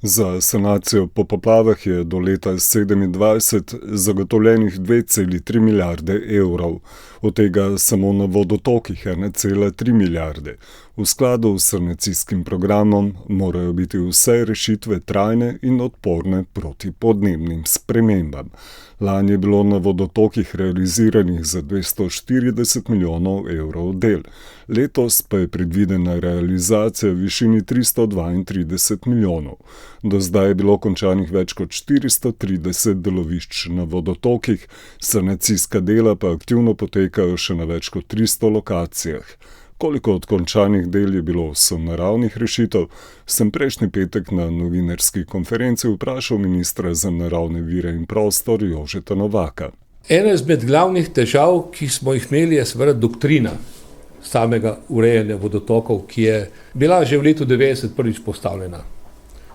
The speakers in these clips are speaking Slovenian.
Za sanacijo po poplavah je do leta 2027 zagotovljenih 2,3 milijarde evrov, od tega samo na vodotokih 1,3 milijarde. V skladu s sanacijskim programom morajo biti vse rešitve trajne in odporne proti podnebnim spremembam. Lani je bilo na vodotokih realiziranih za 240 milijonov evrov del, letos pa je predvidena realizacija v višini 332 milijonov. Do zdaj je bilo končanih več kot 430 delovišč na vodotokih, sanacijska dela pa aktivno potekajo še na več kot 300 lokacijah. Koliko od končanih del je bilo sonaravnih rešitev, sem prejšnji petek na novinarski konferenci vprašal ministra za naravne vire in prostor Jožeta Novaka. Ena izmed glavnih težav, ki smo jih imeli, je seveda doktrina samega urejanja vodotokov, ki je bila že v letu 90 prvič postavljena.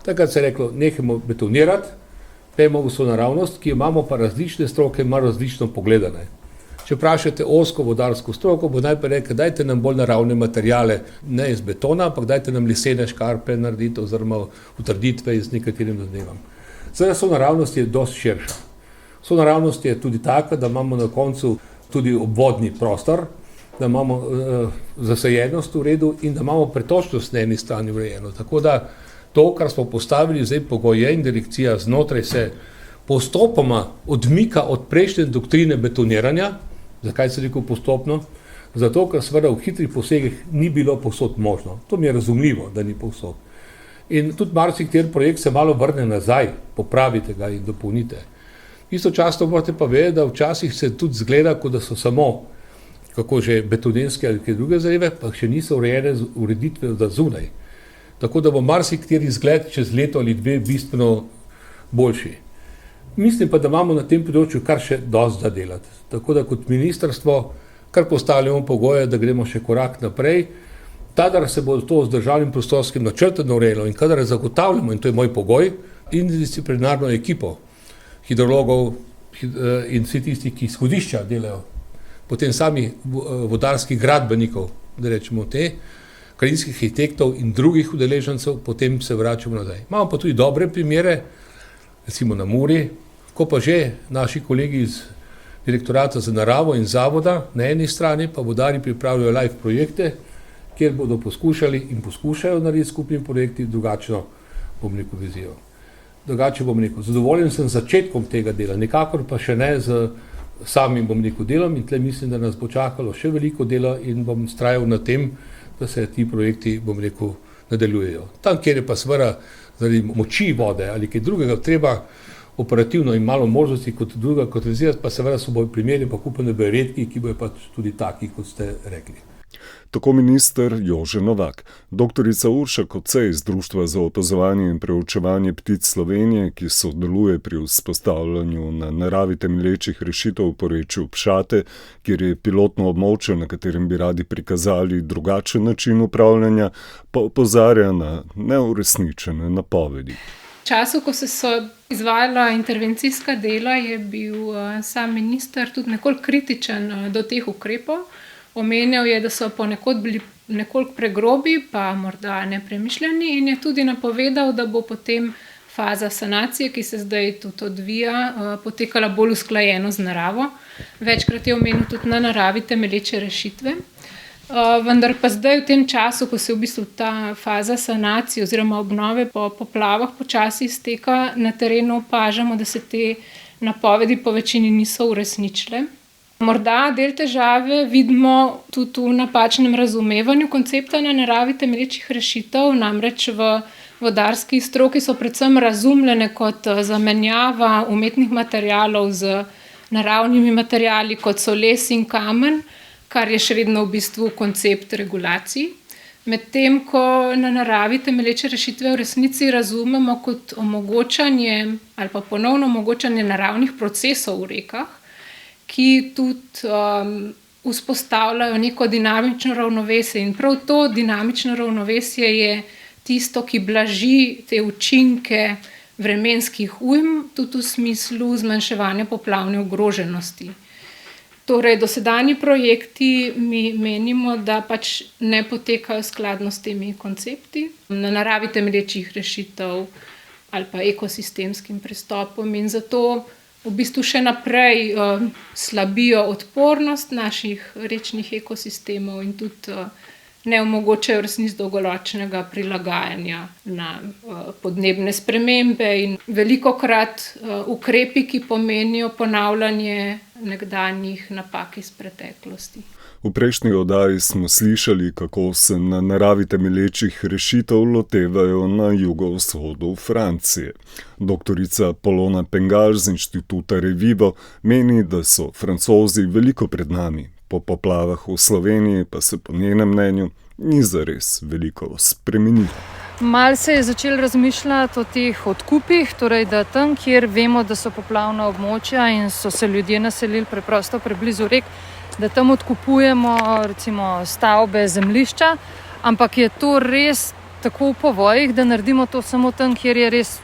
Takrat se je reklo, nehajmo betonirati, pejmo v sonaravnost, ki imamo pa različne stroke, ima različno pogledane. Če vprašate ozko vodarsko stroko, bo najprej rekel, dajte nam bolj naravne materiale, ne iz betona, ampak dajte nam lesene škarpe narediti oziroma utrditve iz nekaterim zadevam. Zdaj, sonaravnost je dosti širša. Sonaravnost je tudi taka, da imamo na koncu tudi obvodni prostor, da imamo zasajenost v redu in da imamo pretočnost na eni strani urejeno. Tako da to, kar smo postavili zdaj pogoj je in direkcija znotraj se postopoma odmika od prejšnje doktrine betoniranja. Zakaj se rekel postopno? Zato, ker seveda v hitrih posegih ni bilo povsod možno. To mi je razumljivo, da ni povsod. In tudi marsikateri projekt se malo vrne nazaj, popravite ga in dopolnite. Istočasno morate pa vedeti, da včasih se tudi zgleda, kot da so samo kako že betonenske ali kaj druge zadeve, pa še niso urejene z ureditve za zunaj. Tako da bo marsikateri izgled čez leto ali dve bistveno boljši. Mislim pa, da imamo na tem področju kar še dosti za delati. Tako da kot ministrstvo kar postavljamo pogoje, da gremo še korak naprej. Kadar se bo to z državnim prostorskim načrtom urejalo in kadar zagotavljamo, in to je moj pogoj, interdisciplinarno ekipo hidrologov in vsi tisti, ki izhodišča delajo, potem sami vodarskih gradbenikov, da rečemo krajinskih arhitektov in drugih udeležencev, potem se vračamo nazaj. Imamo pa tudi dobre primere, recimo na Muri, ko pa že naši kolegi iz Direktorata za naravo in zavoda na eni strani pa vodarji pripravljajo live projekte, kjer bodo poskušali in poskušajo narediti skupni projekti drugačno, vizijo. Drugače zadovoljen sem začetkom tega dela, nikakor pa še ne z samim delom in tle mislim, da nas bo čakalo še veliko dela in bom vztrajal na tem, da se ti projekti, nadaljujejo. Tam, kjer je pa seveda zaradi moči vode ali kaj drugega treba operativno in malo možnosti kot druga kot rezervirati, pa seveda so bolj primeri, pa kupene bojo redki, ki bojo pa tudi taki, kot ste rekli. Tako minister Jože Novak. Doktorica Urša Kocej iz Društva za opazovanje in preučevanje ptic Slovenije, ki sodeluje pri vzpostavljanju na naravi temelječih rešitev v porečju Pšate, kjer je pilotno območje, na katerem bi radi prikazali drugačen način upravljanja, pa opozarja na neuresničene napovedi. V času, ko so izvajala intervencijska dela, je bil sam minister tudi nekoliko kritičen do teh ukrepov. Omenjal je, da so ponekod bili nekoliko pregrobi, pa morda nepremišljeni in je tudi napovedal, da bo potem faza sanacije, ki se zdaj tudi odvija, potekala bolj usklajeno z naravo. Večkrat je omenil tudi na naravi temelječe rešitve. Vendar pa zdaj v tem času, ko se v bistvu ta faza sanacije oziroma obnove po poplavah počasi izteka, na terenu opažamo, da se te napovedi po večini niso uresničile. Morda del težave vidimo tudi v napačnem razumevanju koncepta na naravi temelječih rešitev, namreč v vodarski stroki so predvsem razumljene kot zamenjava umetnih materialov z naravnimi materiali, kot so les in kamen, kar je še vedno v bistvu koncept regulacij. Medtem ko na naravi temelječe rešitve v resnici razumemo kot omogočanje ali pa ponovno omogočanje naravnih procesov v rekah, ki tudi vzpostavljajo neko dinamično ravnovesje. In prav to dinamično ravnovesje je tisto, ki blaži te učinke vremenskih ujm, tudi v smislu zmanjševanja poplavne ogroženosti. Torej, dosedanji projekti mi menimo, da pač ne potekajo skladno s temi koncepti. Na naravi temelječih rešitev ali pa ekosistemskim pristopom in zato v bistvu še naprej slabijo odpornost naših rečnih ekosistemov in tudi ne omogočajo resnici dolgoročnega prilagajanja na podnebne spremembe in velikokrat ukrepi, ki pomenijo ponavljanje nekdanjih napak iz preteklosti. V prejšnji oddaji smo slišali, kako se na naravi temelječih rešitev lotevajo na jugovzhodu Francije. Doktorica Polona Pengal z inštituta Revivo meni, da so Francozi veliko pred nami. Po poplavah v Sloveniji pa se po njenem mnenju ni zares veliko spremenilo. Malo se je začelo razmišljati o teh odkupih, torej da tam, kjer vemo, da so poplavna območja in so se ljudje naselili preprosto preblizu rek, da tam odkupujemo recimo stavbe, zemljišča, ampak je to res tako v povojih, da naredimo to samo tam, kjer je res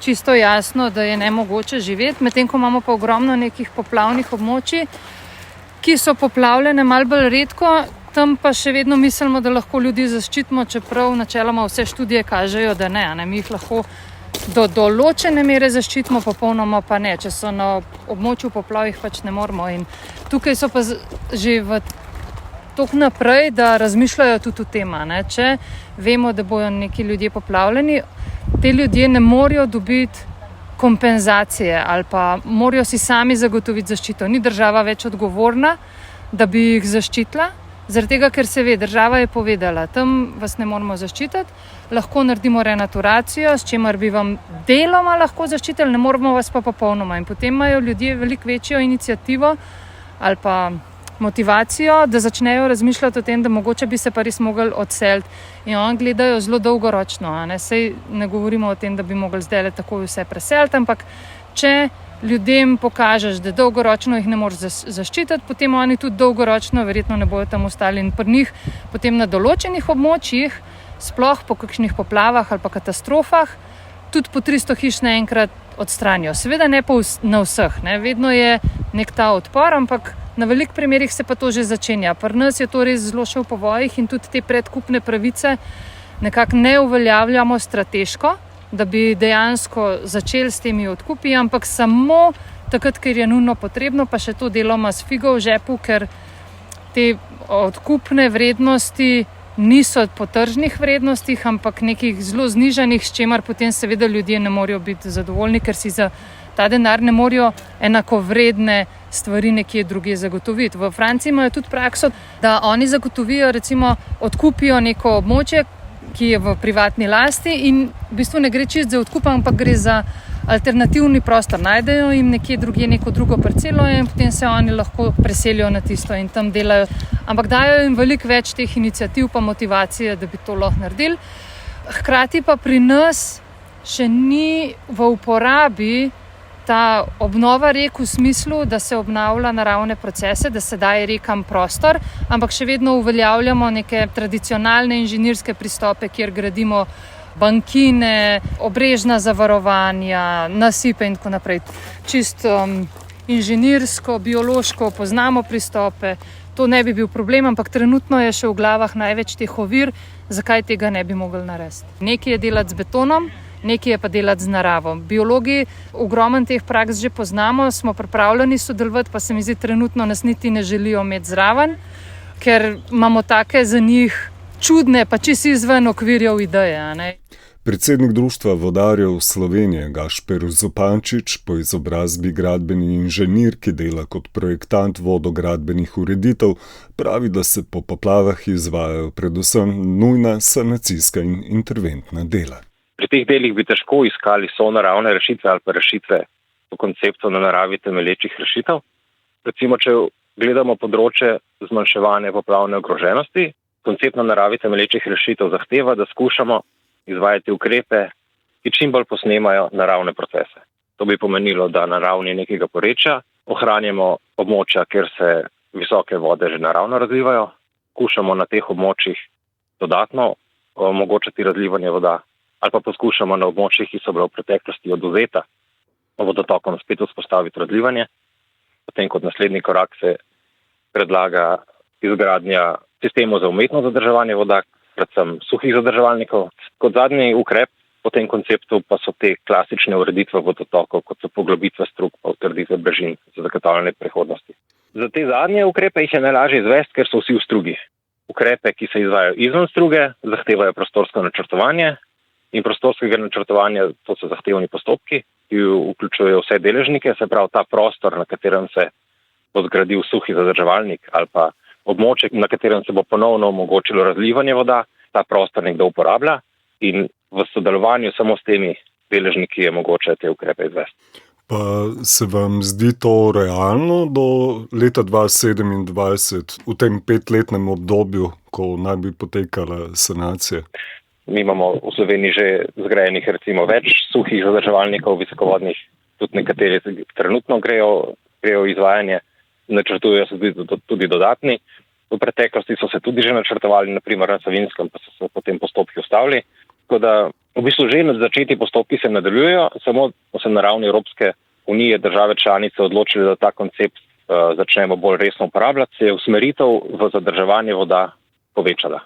čisto jasno, da je nemogoče živeti, medtem ko imamo pa ogromno nekih poplavnih območij, ki so poplavljene malo bolj redko, tam pa še vedno mislimo, da lahko ljudi zaščitimo, čeprav načeloma vse študije kažejo, da ne. Mi jih lahko do določene mere zaščitimo, popolnoma pa ne. Če so na območju poplav, jih pač ne moremo. In tukaj so pa že v toliko naprej, da razmišljajo tudi o tem. Če vemo, da bojo neki ljudje poplavljeni, te ljudje ne morejo dobiti kompenzacije ali pa morajo si sami zagotoviti zaščito. Ni država več odgovorna, da bi jih zaščitila, zaradi tega, ker se ve, država je povedala, tam vas ne moramo zaščititi, lahko naredimo renaturacijo, s čimer bi vam deloma lahko zaščitili, ne moramo vas pa popolnoma. In potem imajo ljudje veliko večjo iniciativo ali pa motivacijo, da začnejo razmišljati o tem, da mogoče bi se pa res mogli odseliti. In oni gledajo zelo dolgoročno. Sej ne govorimo o tem, da bi mogli zdaj tako vse preseliti, ampak če ljudem pokažeš, da dolgoročno jih ne moreš zaščititi, potem oni tudi dolgoročno verjetno ne bojo tam ostali. In pri njih potem na določenih območjih, sploh po kakšnih poplavah ali pa katastrofah, tudi po 300 hiš naenkrat odstranijo. Seveda ne pa na vseh, vedno je nek ta odpor, ampak na veliko primerih se pa to že začenja. Pri nas je to res zelo še v povojih in tudi te predkupne pravice nekako ne uveljavljamo strateško, da bi dejansko začeli s temi odkupi, ampak samo takrat, ker je nujno potrebno, pa še to deloma s figo v žepu, ker te odkupne vrednosti niso po tržnih vrednostih, ampak nekih zelo znižanih, s čemer potem seveda ljudje ne morejo biti zadovoljni, ker si za ta denar ne morejo enakovredne stvari nekje drugje zagotoviti. V Franciji imajo tudi prakso, da oni zagotovijo, recimo, odkupijo neko območje, ki je v privatni lasti in v bistvu ne gre čisto za odkup, ampak gre za alternativni prostor. Najdejo jim nekje drugje neko drugo parcelo in potem se oni lahko preselijo na tisto in tam delajo. Ampak dajo jim veliko več teh iniciativ pa motivacije, da bi to lahko naredili. Hkrati pa pri nas še ni v uporabi ta obnova rek v smislu, da se obnavlja naravne procese, da se daje rekam prostor, ampak še vedno uveljavljamo neke tradicionalne inženirske pristope, kjer gradimo bankine, obrežna zavarovanja, nasipe in tako naprej. Čisto inženirsko, biološko poznamo pristope, to ne bi bil problem, ampak trenutno je še v glavah največ teh ovir, zakaj tega ne bi mogli narediti. Nekaj je delati z betonom, nekaj je pa delati z naravo. Biologi ogromen teh praks že poznamo, smo pripravljeni sodelovati, pa se mi zdi trenutno nas niti ne želijo imeti zraven, ker imamo take za njih čudne, pa čisto izven okvirjev ideje. Predsednik Društva vodarjev Slovenije Gašper Zupančič, po izobrazbi gradbeni inženir, ki dela kot projektant vodogradbenih ureditev, pravi, da se po poplavah izvajajo predvsem nujna sanacijska in interventna dela. Pri teh delih bi težko iskali sonaravne rešitve ali pa rešitve po konceptu na naravi temelječih rešitev. Recimo, če gledamo področje zmanjševanja poplavne ogroženosti, koncept na naravi temelječih rešitev zahteva, da skušamo izvajati ukrepe, ki čim bolj posnemajo naravne procese. To bi pomenilo, da na ravni nekega porečja ohranjamo območja, kjer se visoke vode že naravno razlivajo, skušamo na teh območjih dodatno omogočati razlivanje voda, ali pa poskušamo na območjih, ki so bila v preteklosti odvzeta vodotokom, spet vzpostaviti razlivanje. Potem kot naslednji korak se predlaga izgradnja sistemov za umetno zadrževanje voda, predvsem suhih zadrževalnikov. Kot zadnji ukrep Po tem konceptu pa so te klasične ureditve vodotokov, kot so poglobitve strug, pa utrditve brežin za zagotavljanje prihodnosti. Za te zadnje ukrepe jih je najlažje izvesti, ker so vsi v strugi. Ukrepe, ki se izvajajo izven struge, zahtevajo prostorsko načrtovanje in prostorskega načrtovanja, to so zahtevni postopki, ki vključujejo vse deležnike, se pravi ta prostor, na katerem se bo zgradil suhi zadrževalnik ali pa območje, na katerem se bo ponovno omogočilo razlivanje voda, ta prostor nekdo uporablja in v sodelovanju samo s temi deležniki je mogoče te ukrepe izvesti. Pa se vam zdi to realno do leta 2027, v tem 5-letnem obdobju, ko naj bi potekala sanacija? Mi imamo v Sloveniji že zgrajenih recimo več suhih zadrževalnikov visokovodnih, tudi nekateri trenutno grejo izvajanje, načrtujejo se tudi dodatni. V preteklosti so se tudi že načrtovali, naprimer na Savinjskem, pa so se potem postopki ustavili. Tako da v bistvu že začeti postopki se nadaljujejo, samo se na ravni Evropske unije države članice odločili, da ta koncept začnemo bolj resno uporabljati, se je usmeritev v zadrževanje voda povečala.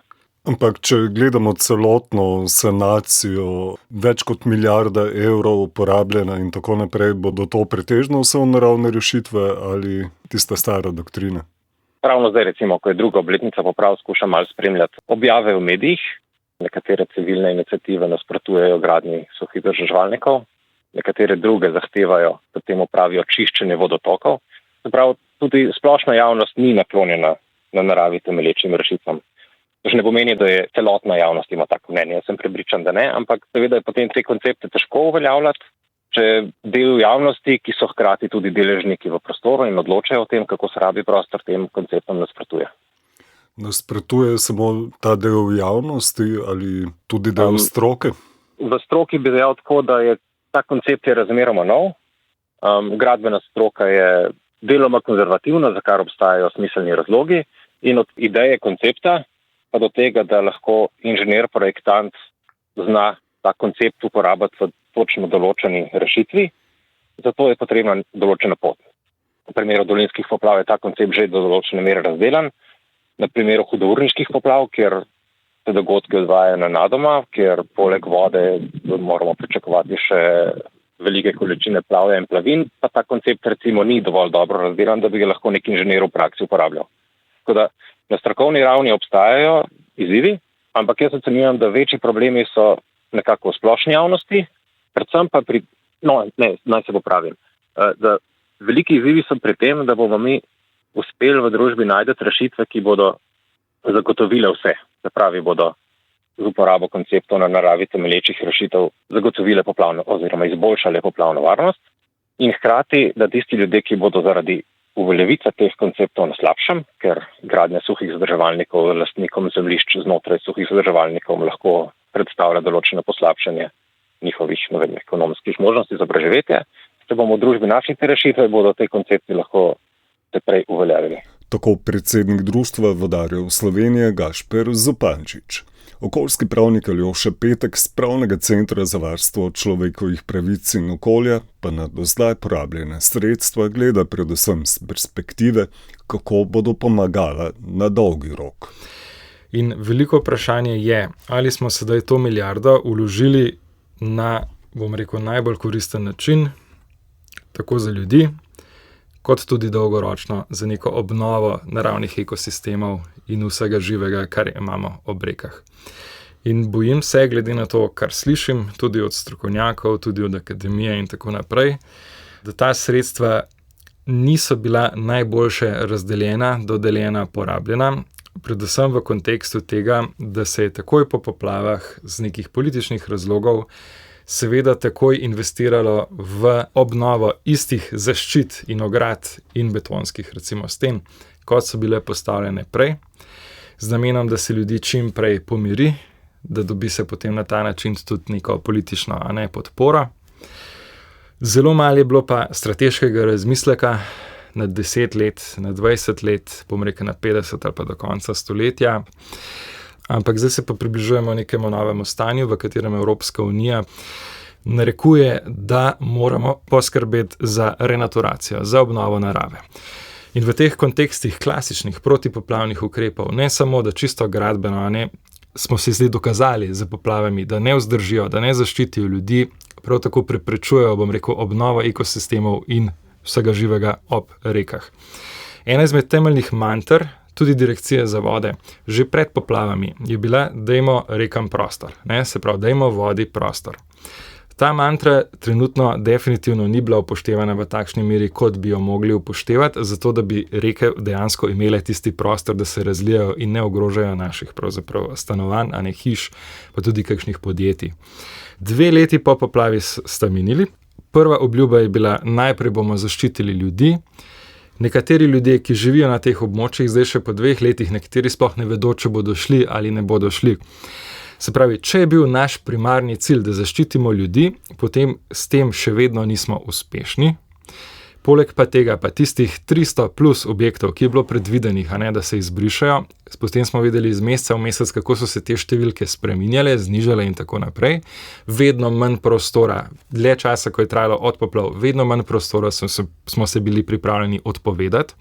Ampak, če gledamo celotno sanacijo, več kot milijarda evrov porabljena in tako naprej, bodo to pretežno vse naravne rešitve ali tista stara doktrina? Ravno zdaj, recimo, ko je druga obletnica poprav, skušam malo spremljati objave v medijih. Nekatere civilne iniciative nasprotujejo gradnji suhih zadrževalnikov, nekatere druge zahtevajo, da temu pravijo čiščenje vodotokov. Zapravo, tudi splošna javnost ni naklonjena na naravi temelječim rešitvam. To še ne pomeni, da je celotna javnost ima tako mnenje. Jaz sem prepričan, da ne, ampak seveda je potem te koncepte težko uveljavljati, če del javnosti, ki so hkrati tudi deležniki v prostoru in odločajo o tem, kako se rabi prostor, tem konceptom nasprotuje. Nasprotuje samo ta del javnosti ali tudi del stroke? V stroki bi dejal tako, da je ta koncept je razmeroma nov. Gradbena stroka je deloma konzervativna, za kar obstajajo smiselni razlogi, in od ideje koncepta pa do tega, da lahko inženir, projektant zna ta koncept uporabiti v točno določeni rešitvi, zato je potrebna določena pot. V primeru dolinskih poplav je ta koncept že do določene mere razdelan. Na primeru hudourniških poplav, kjer se dogodki odvajajo nenadoma, kjer poleg vode moramo pričakovati še velike količine plavja in plavin, pa ta koncept recimo ni dovolj dobro razdelan, da bi ga lahko nek inženir v praksi uporabljal. Tako da na strokovni ravni obstajajo izzivi, ampak jaz ocenjujem, da večji problemi so nekako v splošni javnosti, predvsem pa naj se popravim, da veliki izzivi so pri tem, da bomo mi uspeli v družbi najti rešitve, ki bodo zagotovile vse. Se pravi, bodo z uporabo konceptov na naravi temelječih rešitev zagotovile poplavno oziroma izboljšale poplavno varnost in hkrati, da tisti ljudje, ki bodo zaradi uveljavitve teh konceptov na slabšem, ker gradnja suhih zadrževalnikov lastnikom zemljišč znotraj suhih zadrževalnikov lahko predstavlja določeno poslabšanje njihovih ekonomskih možnosti za preživetje. Če bomo v družbi našli te rešitve, bodo te koncepti lahko se prej uveljavili. Tako predsednik Društva vodarjev Slovenije Gašper Zupančič. Okoljski pravnik Aljoša Petek z Pravnega centra za varstvo človekovih pravic in okolja pa na do zdaj porabljena sredstva gleda predvsem z perspektive, kako bodo pomagala na dolgi rok. In veliko vprašanje je, ali smo sedaj to milijardo vložili na, najbolj koristen način, tako za ljudi, kot tudi dolgoročno za neko obnovo naravnih ekosistemov in vsega živega, kar imamo ob rekah. In bojim se, glede na to, kar slišim, tudi od strokovnjakov, tudi od akademije in tako naprej, da ta sredstva niso bila najboljše razdeljena, dodeljena, porabljena, predvsem v kontekstu tega, da se je takoj po poplavah z nekih političnih razlogov seveda takoj investiralo v obnovo istih zaščit in ograd in betonskih, recimo sten, kot so bile postavljene prej, z namenom, da se ljudi čim prej pomiri, da dobi se potem na ta način tudi neko politično podporo. Zelo malo je bilo pa strateškega razmisleka na 10 let, na 20 let, na 50 ali pa do konca stoletja. Ampak zdaj se pa približujemo nekemu novemu stanju, v katerem Evropska unija narekuje, da moramo poskrbeti za renaturacijo, za obnovo narave. In v teh kontekstih klasičnih protipoplavnih ukrepov, ne samo, da čisto gradbeno smo se zdaj dokazali z poplavami, da ne vzdržijo, da ne zaščitijo ljudi, prav tako preprečujejo, obnovo ekosistemov in vsega živega ob rekah. Ena izmed temeljnih manter, tudi Direkcije za vode, že pred poplavami je bila, dajmo rekam prostor, se pravi, dajmo vodi prostor. Ta mantra trenutno definitivno ni bila upoštevana v takšni meri, kot bi jo mogli upoštevati, zato da bi reke dejansko imele tisti prostor, da se razlijajo in ne ogrožajo naših pravzaprav stanovanj, a ne hiš, pa tudi kakšnih podjetij. 2 leti po poplavi sta minili. Prva obljuba je bila, najprej bomo zaščitili ljudi. Nekateri ljudje, ki živijo na teh območjih, zdaj še po 2 letih, nekateri sploh ne vedo, če bodo šli ali ne bodo šli. Se pravi, če je bil naš primarni cilj, da zaščitimo ljudi, potem s tem še vedno nismo uspešni. Poleg pa tega, pa tistih 300 plus objektov, ki je bilo predvidenih, da se izbrišajo, potem smo videli iz meseca v mesec, kako so se te številke spreminjale, znižale in tako naprej. Vedno manj prostora, dlje časa, ko je trajalo od poplav, vedno manj prostora smo se bili pripravljeni odpovedati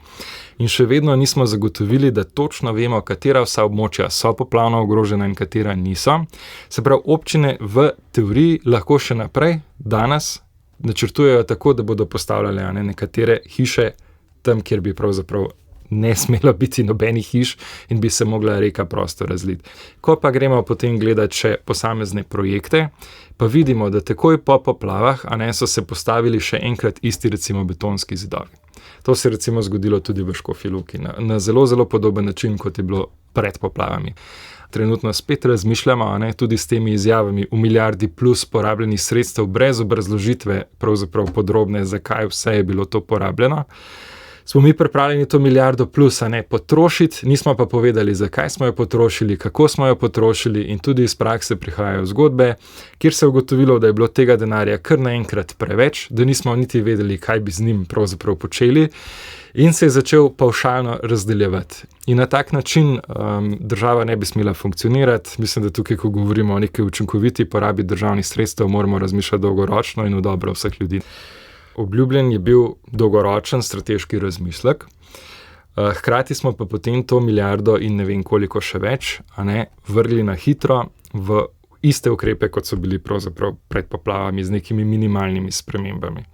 in še vedno nismo zagotovili, da točno vemo, katera vsa območja so poplavno ogrožena in katera niso. Se pravi, občine v teoriji lahko še naprej, danes, načrtujejo tako, da bodo postavljali nekatere hiše tam, kjer bi pravzaprav ne smelo biti nobenih hiš in bi se mogla reka prosto razliti. Ko pa gremo potem gledati še posamezne projekte, pa vidimo, da takoj po poplavah so se postavili še enkrat isti recimo betonski zidovi. To se je recimo zgodilo tudi v Škofji Loki na zelo, zelo podoben način, kot je bilo pred poplavami. Trenutno spet razmišljamo, tudi s temi izjavami v milijardi plus porabljenih sredstev, brez obrazložitve pravzaprav podrobne, zakaj vse je bilo to porabljeno. Smo mi pripravljeni to milijardo plus potrošiti, nismo pa povedali, zakaj smo jo potrošili, kako smo jo potrošili in tudi iz prakse prihajajo zgodbe, kjer se je ugotovilo, da je bilo tega denarja kar naenkrat preveč, da nismo niti vedeli, kaj bi z njim pravzaprav počeli. In se je začel pavšalno razdeljevati. In na tak način država ne bi smela funkcionirati. Mislim, da tukaj, ko govorimo o neki učinkoviti porabi državnih sredstev, moramo razmišljati dolgoročno in v dobro vseh ljudi. Obljubljen je bil dolgoročen strateški razmislek, hkrati smo pa potem to milijardo in ne vem koliko še več, vrgli na hitro v iste ukrepe, kot so bili pravzaprav pred poplavami z nekimi minimalnimi spremembami.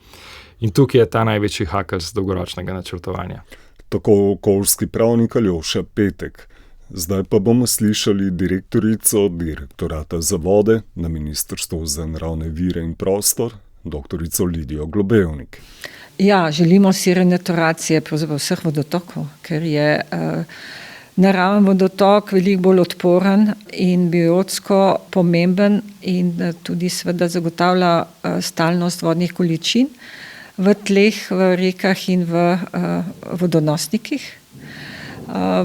In tukaj je ta največji hakelj dolgoročnega načrtovanja. Tako okoljski pravnik Aljoša Petek. Zdaj pa bomo slišali direktorico Direktorata za vode na Ministrstvu za naravne vire in prostor, doktorico Lidijo Globevnik. Ja, želimo si renaturacije pravzaprav vseh vodotokov, ker je naraven vodotok veliko bolj odporen in biotsko pomemben in tudi seveda zagotavlja stalnost vodnih količin v tleh, v rekah in v vodonosnikih.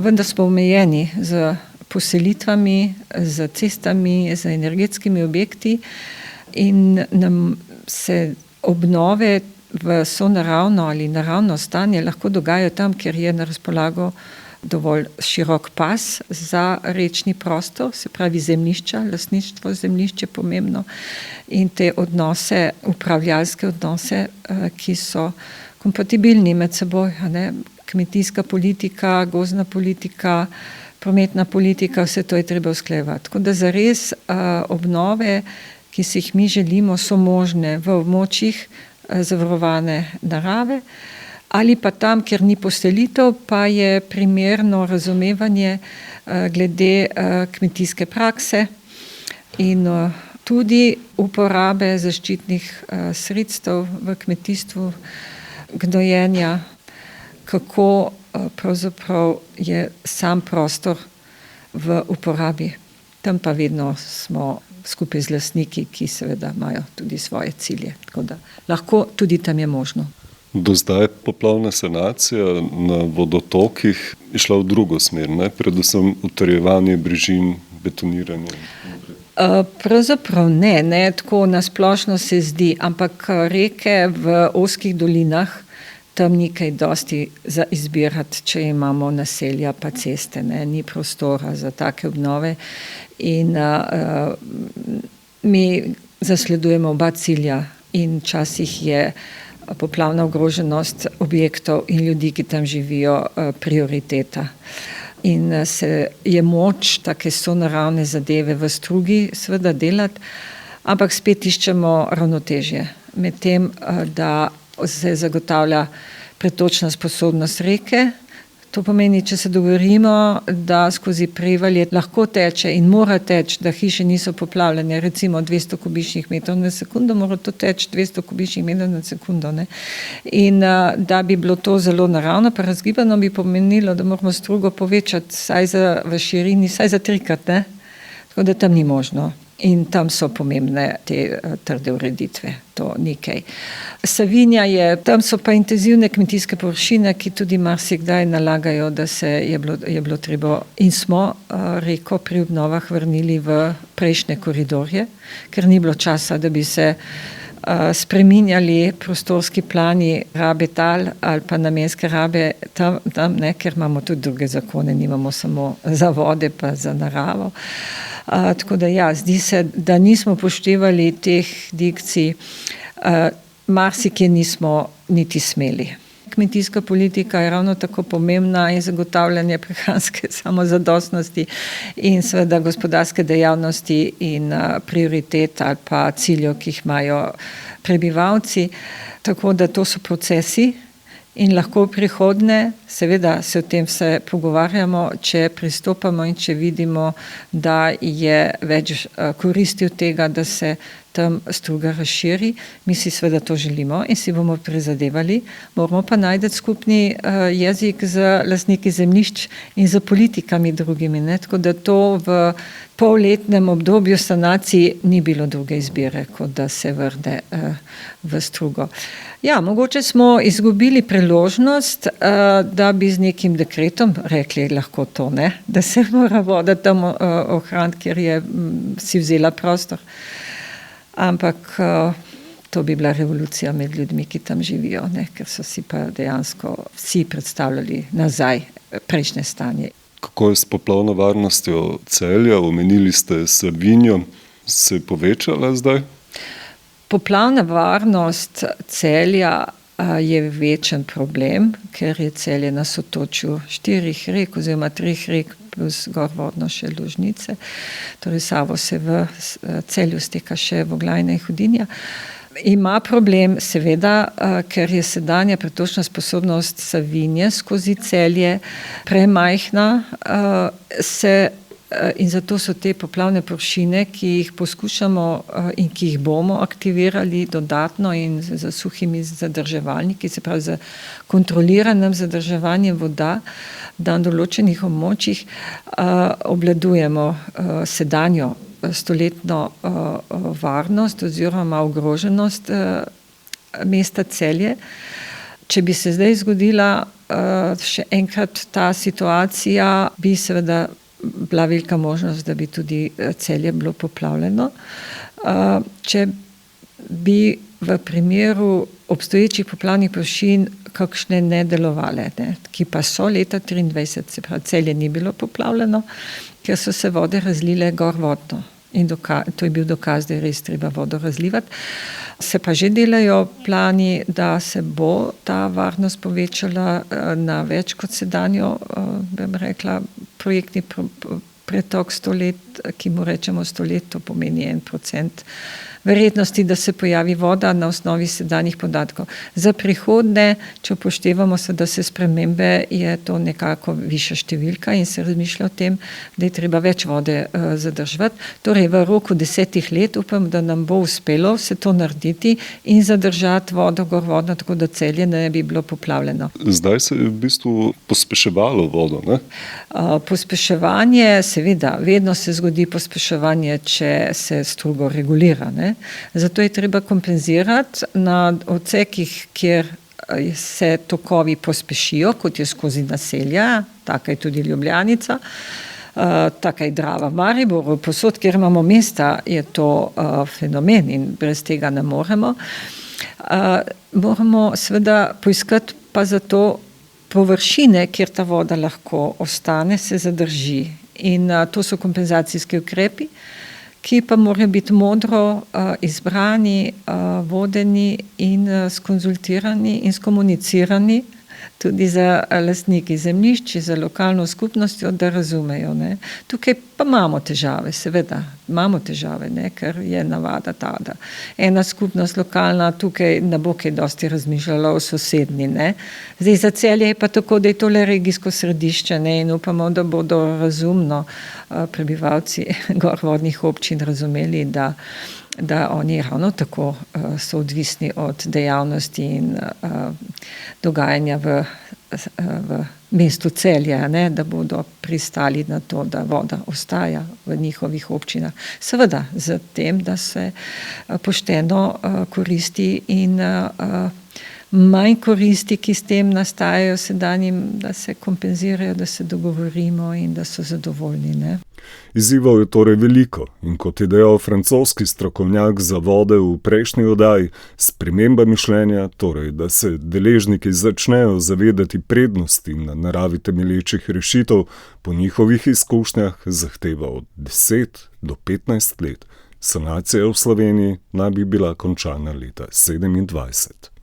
Vendar smo omejeni z poselitvami, z cestami, z energetskimi objekti in nam se obnove v sonaravno ali naravno stanje lahko dogajajo tam, kjer je na razpolago dovolj širok pas za rečni prostor, se pravi zemljišča, lastništvo zemljišče pomembno in te odnose, upravljalske odnose, ki so kompatibilni med seboj, kmetijska politika, gozdna politika, prometna politika, vse to je treba usklajevati. Tako da zares obnove, ki si jih mi želimo, so možne v območjih zavarovane narave, ali pa tam, kjer ni poselitev, pa je primerno razumevanje glede kmetijske prakse in tudi uporabe zaščitnih sredstev v kmetijstvu, gnojenja, kako pravzaprav je sam prostor v uporabi. Tam pa vedno smo skupaj z lastniki, ki seveda imajo tudi svoje cilje. Tako da lahko tudi tam je možno. Do zdaj poplavna sanacija na vodotokih je šla v drugo smer, predvsem utrjevanje brežin, betoniranje. Pravzaprav ne, tako nasplošno se zdi, ampak reke v ozkih dolinah, tam ni kaj dosti za izbirati, če imamo naselja pa ceste, ni prostora za take obnove in mi zasledujemo oba cilja in včasih je poplavna ogroženost objektov in ljudi, ki tam živijo, prioriteta. in je moč take sonaravne zadeve v strugi seveda delati, ampak spet iščemo ravnotežje med tem, da se zagotavlja pretočna sposobnost reke. To pomeni, če se dogovorimo, da skozi Prevalje lahko teče in mora teči, da hiše niso poplavljene, recimo 200 kubičnih metrov na sekundo, mora to teči 200 kubičnih metrov na sekundo. Ne? In da bi bilo to zelo naravno, pa razgibano bi pomenilo, da moramo strugo povečati v širini, saj za 3-krat, ne? Tako da tam ni možno. In tam so pomembne te trde ureditve, to ni kaj. Savinja tam so pa intenzivne kmetijske površine, ki tudi marsikdaj nalagajo, da je bilo treba in smo reko pri obnovah vrnili v prejšnje koridorje, ker ni bilo časa, da bi se spreminjali prostorski plani rabe tal ali pa namenske rabe tam ne, ker imamo tudi druge zakone, nimamo samo za vode pa za naravo. Tako da zdi se, da nismo upoštevali teh dikcij, marsikje nismo niti smeli. Kmetijska politika je ravno tako pomembna in zagotavljanje prehranske samozadostnosti in seveda gospodarske dejavnosti in prioritet ali pa ciljev, ki jih imajo prebivalci. Tako da to so procesi in lahko v prihodnje, seveda se o tem vse pogovarjamo, če pristopamo in če vidimo, da je več koristi od tega, da se tam struga razširi. Mi si seveda to želimo in si bomo prizadevali, moramo pa najti skupni jezik z lastniki zemljišč in z politikami drugimi. Ne? Tako da to v polletnem obdobju sanacij ni bilo druge izbire, kot da se vrne v strugo. Mogoče smo izgubili priložnost, da bi z nekim dekretom rekli lahko to, ne? Da se mora voda tam ohraniti, kjer si vzela prostor. Ampak to bi bila revolucija med ljudmi, ki tam živijo, ne? Ker so si pa dejansko vsi predstavljali nazaj prejšnje stanje. Kako je s poplavno varnostjo Celja? Omenili ste Savinjo, se je povečala zdaj? Poplavna varnost Celja je večen problem, ker je Celje na sotočju 4 rek oziroma 3 rek plus gorvodno še Lužnice. Torej Savo se v Celju steka še Voglajna in Hudinja. Ima problem seveda, ker je sedanja pretočna sposobnost Savinje skozi Celje premajhna, in zato so te poplavne površine, ki jih poskušamo in ki jih bomo aktivirali dodatno in z suhimi zadrževalniki, se pravi z kontroliranim zadrževanjem voda na določenih območjih, obvladujemo sedanjo stoletno varnost oziroma ogroženost mesta Celje. Če bi se zdaj zgodila še enkrat ta situacija, bi seveda bila velika možnost, da bi tudi Celje bilo poplavljeno. Če bi v primeru obstoječih poplavnih površin kakšne ne delovale, ne, ki pa so leta 23, se pravi Celje ni bilo poplavljeno, ker so se vode razlile gorvodno. In to je bil dokaz, da je res treba vodo razlivati. Se pa že delajo plani, da se bo ta varnost povečala na več kot sedanjo, bom rekla, projektni pretok 100 let, ki mu rečemo 100 let, to pomeni 1% verjetnosti, da se pojavi voda na osnovi sedanjih podatkov. Za prihodnje, če upoštevamo da se spremembe, je to nekako višja številka in se razmišlja o tem, da je treba več vode zadržati. Torej v roku 10 let upam, da nam bo uspelo se to narediti in zadržati vodo gorvodno, tako da Celje ne bi bilo poplavljeno. Zdaj se je v bistvu pospeševalo vodo, ne? Pospeševanje, seveda, vedno se zgodi pospeševanje, če se strugo regulira, ne? Zato je treba kompenzirati na odsekih, kjer se tokovi pospešijo, kot je skozi naselja, taka je tudi Ljubljanica, taka je Drava v Mariboru, posod, kjer imamo mesta, je to fenomen in brez tega ne moremo. Moramo seveda poiskati pa zato površine, kjer ta voda lahko ostane, se zadrži. In to so kompenzacijski ukrepi, ki pa morajo biti modro izbrani, vodeni in skonzultirani in skomunicirani tudi za lastniki zemljišč, za lokalno skupnostjo, da razumejo. Ne. Tukaj pa imamo težave, seveda, imamo težave, ne, ker je navada ta, da ena skupnost lokalna tukaj ne bo kaj dosti razmišljala o sosednji. Ne. Zdaj za Celje je pa tako, da je tole regijsko središče, ne, in upamo, da bodo razumno prebivalci gorvodnih občin razumeli, da oni ravno tako so odvisni od dejavnosti in dogajanja v mestu Celje, ne, da bodo pristali na to, da voda ostaja v njihovih občinah. Seveda, z tem, da se pošteno koristi in manj koristi, ki s tem nastajajo sedanjim, da se kompenzirajo, da se dogovorimo in da so zadovoljni. Ne. Izzivov je torej veliko in kot je dejal francoski strokovnjak za vode v prejšnji oddaji, sprememba mišljenja, torej da se deležniki začnejo zavedati prednosti na naravi temelječih rešitev, po njihovih izkušnjah zahteva od 10 do 15 let. Sanacija v Sloveniji naj bi bila končana leta 2027.